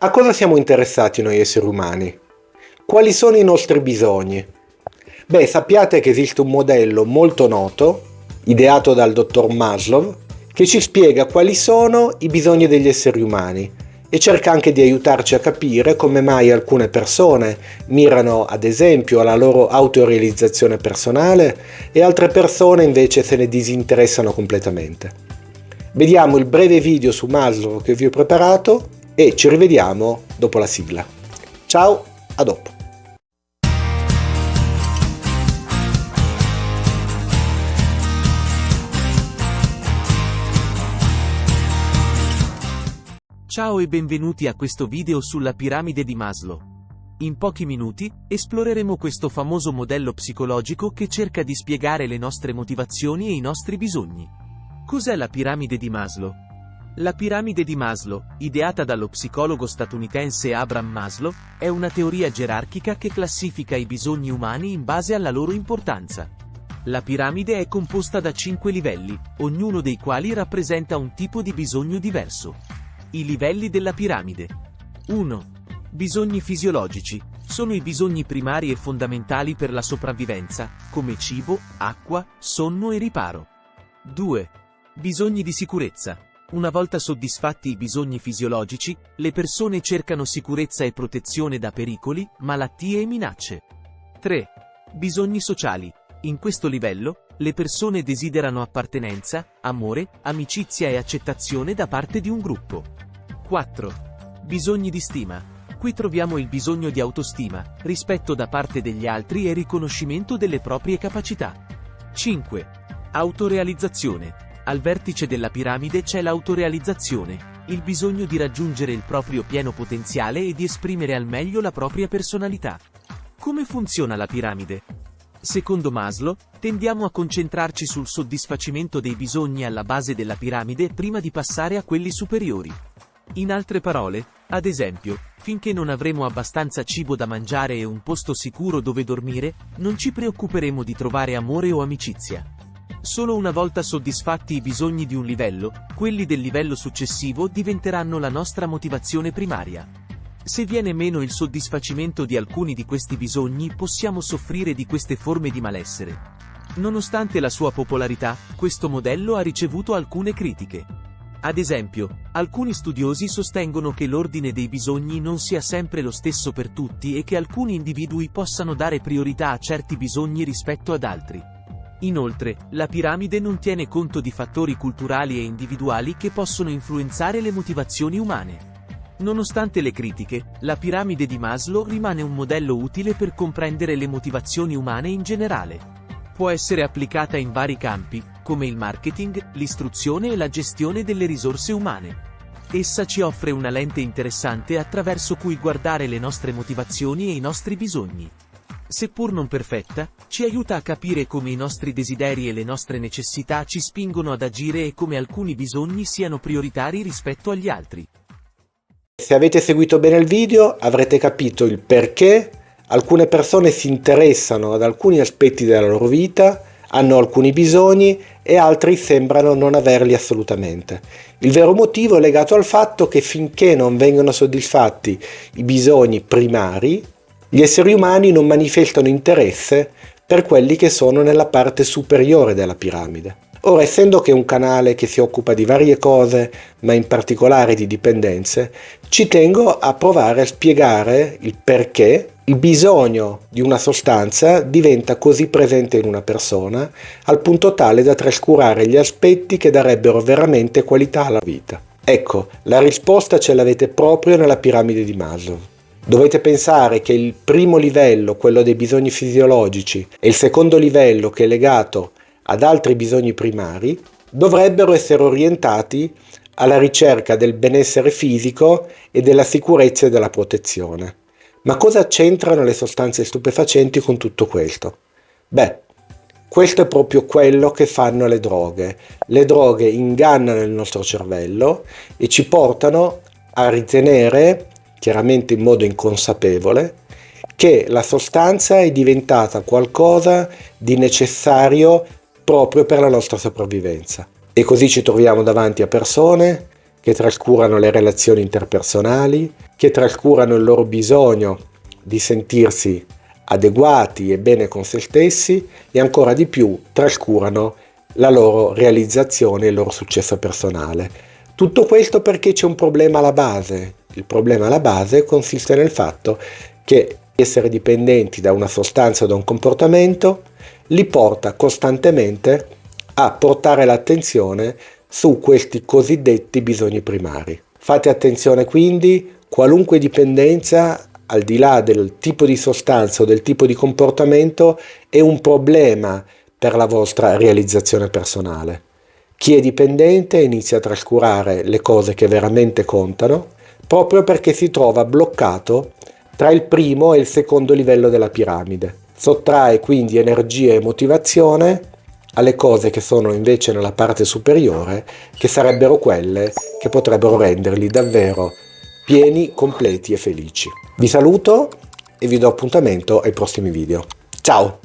A cosa siamo interessati noi esseri umani? Quali sono i nostri bisogni? Beh, sappiate che esiste un modello molto noto, ideato dal dottor Maslow, che ci spiega quali sono i bisogni degli esseri umani e cerca anche di aiutarci a capire come mai alcune persone mirano ad esempio alla loro autorealizzazione personale e altre persone invece se ne disinteressano completamente. Vediamo il breve video su Maslow che vi ho preparato e ci rivediamo dopo la sigla. Ciao, a dopo! Ciao e benvenuti a questo video sulla piramide di Maslow. In pochi minuti, esploreremo questo famoso modello psicologico che cerca di spiegare le nostre motivazioni e i nostri bisogni. Cos'è la piramide di Maslow? La piramide di Maslow, ideata dallo psicologo statunitense Abraham Maslow, è una teoria gerarchica che classifica i bisogni umani in base alla loro importanza. La piramide è composta da 5 livelli, ognuno dei quali rappresenta un tipo di bisogno diverso. I livelli della piramide. 1. Bisogni fisiologici. Sono i bisogni primari e fondamentali per la sopravvivenza, come cibo, acqua, sonno e riparo. 2. Bisogni di sicurezza. Una volta soddisfatti i bisogni fisiologici, le persone cercano sicurezza e protezione da pericoli, malattie e minacce. 3. Bisogni sociali. In questo livello, le persone desiderano appartenenza, amore, amicizia e accettazione da parte di un gruppo. 4. Bisogni di stima. Qui troviamo il bisogno di autostima, rispetto da parte degli altri e riconoscimento delle proprie capacità. 5. Autorealizzazione. Al vertice della piramide c'è l'autorealizzazione, il bisogno di raggiungere il proprio pieno potenziale e di esprimere al meglio la propria personalità. Come funziona la piramide? Secondo Maslow, tendiamo a concentrarci sul soddisfacimento dei bisogni alla base della piramide prima di passare a quelli superiori. In altre parole, ad esempio, finché non avremo abbastanza cibo da mangiare e un posto sicuro dove dormire, non ci preoccuperemo di trovare amore o amicizia. Solo una volta soddisfatti i bisogni di un livello, quelli del livello successivo diventeranno la nostra motivazione primaria. Se viene meno il soddisfacimento di alcuni di questi bisogni, possiamo soffrire di queste forme di malessere. Nonostante la sua popolarità, questo modello ha ricevuto alcune critiche. Ad esempio, alcuni studiosi sostengono che l'ordine dei bisogni non sia sempre lo stesso per tutti e che alcuni individui possano dare priorità a certi bisogni rispetto ad altri. Inoltre, la piramide non tiene conto di fattori culturali e individuali che possono influenzare le motivazioni umane. Nonostante le critiche, la piramide di Maslow rimane un modello utile per comprendere le motivazioni umane in generale. Può essere applicata in vari campi, come il marketing, l'istruzione e la gestione delle risorse umane. Essa ci offre una lente interessante attraverso cui guardare le nostre motivazioni e i nostri bisogni. Seppur non perfetta, ci aiuta a capire come i nostri desideri e le nostre necessità ci spingono ad agire e come alcuni bisogni siano prioritari rispetto agli altri. Se avete seguito bene il video avrete capito il perché alcune persone si interessano ad alcuni aspetti della loro vita, hanno alcuni bisogni e altri sembrano non averli assolutamente. Il vero motivo è legato al fatto che finché non vengono soddisfatti i bisogni primari, gli esseri umani non manifestano interesse per quelli che sono nella parte superiore della piramide. Ora, essendo che è un canale che si occupa di varie cose, ma in particolare di dipendenze, ci tengo a provare a spiegare il perché il bisogno di una sostanza diventa così presente in una persona, al punto tale da trascurare gli aspetti che darebbero veramente qualità alla vita. Ecco, la risposta ce l'avete proprio nella piramide di Maslow. Dovete pensare che il primo livello, quello dei bisogni fisiologici, e il secondo livello, che è legato ad altri bisogni primari, dovrebbero essere orientati alla ricerca del benessere fisico e della sicurezza e della protezione. Ma cosa c'entrano le sostanze stupefacenti con tutto questo? Beh, questo è proprio quello che fanno le droghe. Le droghe ingannano il nostro cervello e ci portano a ritenere, chiaramente in modo inconsapevole, che la sostanza è diventata qualcosa di necessario proprio per la nostra sopravvivenza. E così ci troviamo davanti a persone che trascurano le relazioni interpersonali, che trascurano il loro bisogno di sentirsi adeguati e bene con se stessi e ancora di più trascurano la loro realizzazione e il loro successo personale. Tutto questo perché c'è un problema alla base. Il problema alla base consiste nel fatto che essere dipendenti da una sostanza o da un comportamento li porta costantemente a portare l'attenzione su questi cosiddetti bisogni primari. Fate attenzione quindi, qualunque dipendenza, al di là del tipo di sostanza o del tipo di comportamento, è un problema per la vostra realizzazione personale. Chi è dipendente inizia a trascurare le cose che veramente contano, proprio perché si trova bloccato tra il primo e il secondo livello della piramide. Sottrae quindi energia e motivazione alle cose che sono invece nella parte superiore, che sarebbero quelle che potrebbero renderli davvero pieni, completi e felici. Vi saluto e vi do appuntamento ai prossimi video. Ciao!